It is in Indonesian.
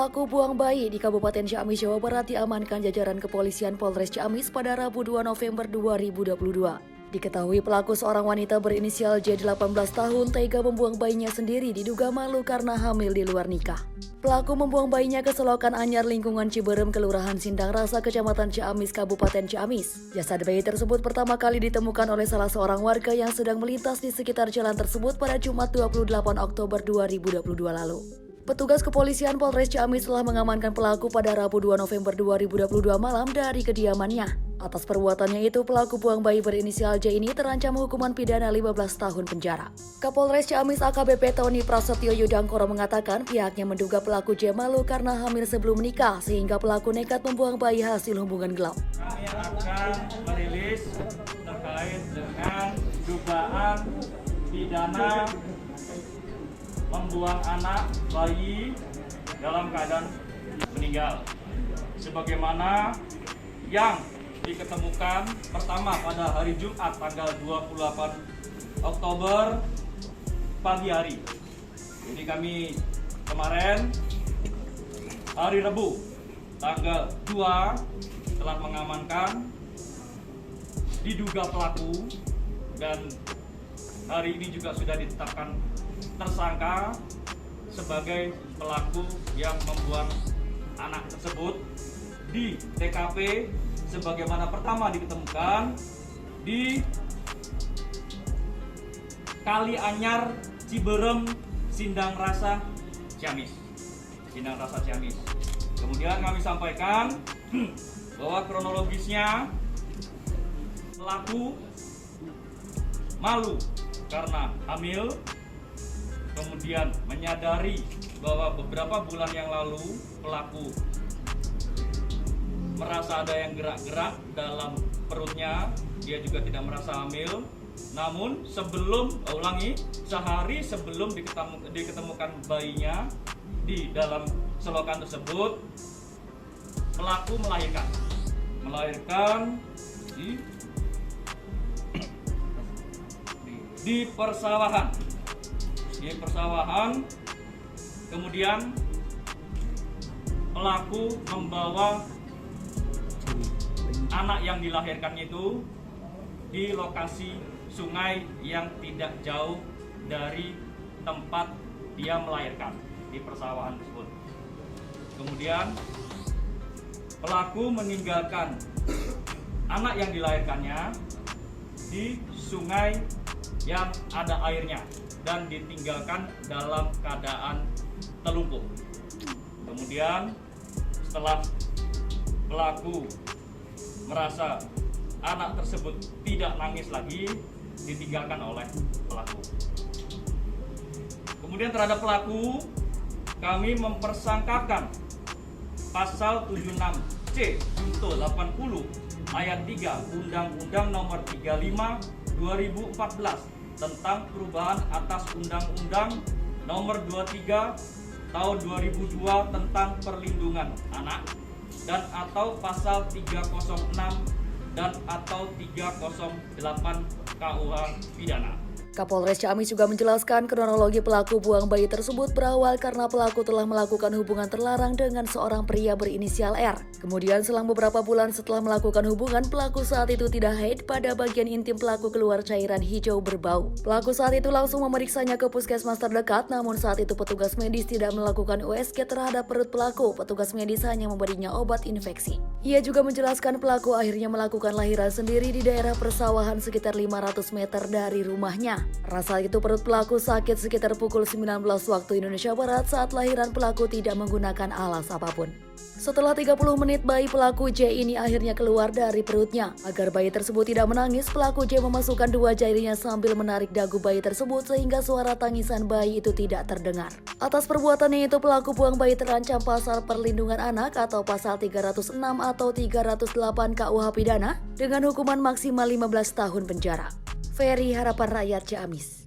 Pelaku buang bayi di Kabupaten Ciamis, Jawa Barat diamankan jajaran kepolisian Polres Ciamis pada Rabu 2 November 2022. Diketahui pelaku seorang wanita berinisial J 18 tahun tega membuang bayinya sendiri diduga malu karena hamil di luar nikah. Pelaku membuang bayinya ke selokan anyar lingkungan Ciberem, Kelurahan Sindang Rasa, Kecamatan Ciamis, Kabupaten Ciamis. Jasad bayi tersebut pertama kali ditemukan oleh salah seorang warga yang sedang melintas di sekitar jalan tersebut pada Jumat 28 Oktober 2022 lalu. Petugas kepolisian Polres Ciamis telah mengamankan pelaku pada Rabu 2 November 2022 malam dari kediamannya. Atas perbuatannya itu, pelaku buang bayi berinisial J ini terancam hukuman pidana 15 tahun penjara. Kapolres Ciamis AKBP Tony Prasetyo Yudangkoro mengatakan pihaknya menduga pelaku J malu karena hamil sebelum menikah sehingga pelaku nekat membuang bayi hasil hubungan gelap. Kami akan merilis terkait dengan dugaan pidana membuang anak bayi dalam keadaan meninggal, sebagaimana yang diketemukan pertama pada hari Jumat tanggal 28 Oktober pagi hari. Jadi kami kemarin hari Rabu tanggal 2 telah mengamankan diduga pelaku, dan hari ini juga sudah ditetapkan tersangka sebagai pelaku yang membuang anak tersebut di TKP sebagaimana pertama diketemukan di Kali Anyar Ciberem, Sindang Rasa, Ciamis. Sindang Rasa, Ciamis. Kemudian kami sampaikan bahwa kronologisnya pelaku malu karena hamil, kemudian menyadari bahwa beberapa bulan yang lalu pelaku merasa ada yang gerak-gerak dalam perutnya, dia juga tidak merasa hamil. Namun sehari sebelum diketemukan bayinya di dalam selokan tersebut, pelaku melahirkan di persawahan. Kemudian pelaku membawa anak yang dilahirkannya itu di lokasi sungai yang tidak jauh dari tempat dia melahirkan, di persawahan tersebut. Kemudian pelaku meninggalkan anak yang dilahirkannya di sungai yang ada airnya dan ditinggalkan dalam keadaan telungkup. Kemudian setelah pelaku merasa anak tersebut tidak nangis lagi, ditinggalkan oleh pelaku. Kemudian terhadap pelaku kami mempersangkakan pasal 76C junto 80 ayat 3 Undang-Undang Nomor 35 2014 tentang perubahan atas Undang-Undang Nomor 23 Tahun 2002 tentang perlindungan anak, dan atau pasal 306 dan atau 308 KUH pidana. Kapolres Ciamis juga menjelaskan kronologi pelaku buang bayi tersebut berawal karena pelaku telah melakukan hubungan terlarang dengan seorang pria berinisial R. Kemudian selang beberapa bulan setelah melakukan hubungan, pelaku saat itu tidak haid pada bagian intim pelaku keluar cairan hijau berbau. Pelaku saat itu langsung memeriksanya ke puskesmas terdekat, namun saat itu petugas medis tidak melakukan USG terhadap perut pelaku. Petugas medis hanya memberinya obat infeksi. Ia juga menjelaskan pelaku akhirnya melakukan lahiran sendiri di daerah persawahan sekitar 500 meter dari rumahnya. Rasa itu perut pelaku sakit sekitar pukul 19 waktu Indonesia Barat saat lahiran pelaku tidak menggunakan alas apapun. Setelah 30 menit bayi pelaku J ini akhirnya keluar dari perutnya. Agar bayi tersebut tidak menangis, pelaku J memasukkan dua jarinya sambil menarik dagu bayi tersebut sehingga suara tangisan bayi itu tidak terdengar. Atas perbuatannya itu pelaku buang bayi terancam pasal perlindungan anak atau pasal 306 atau 308 KUH pidana dengan hukuman maksimal 15 tahun penjara. Ferry, Harapan Rakyat, Ciamis.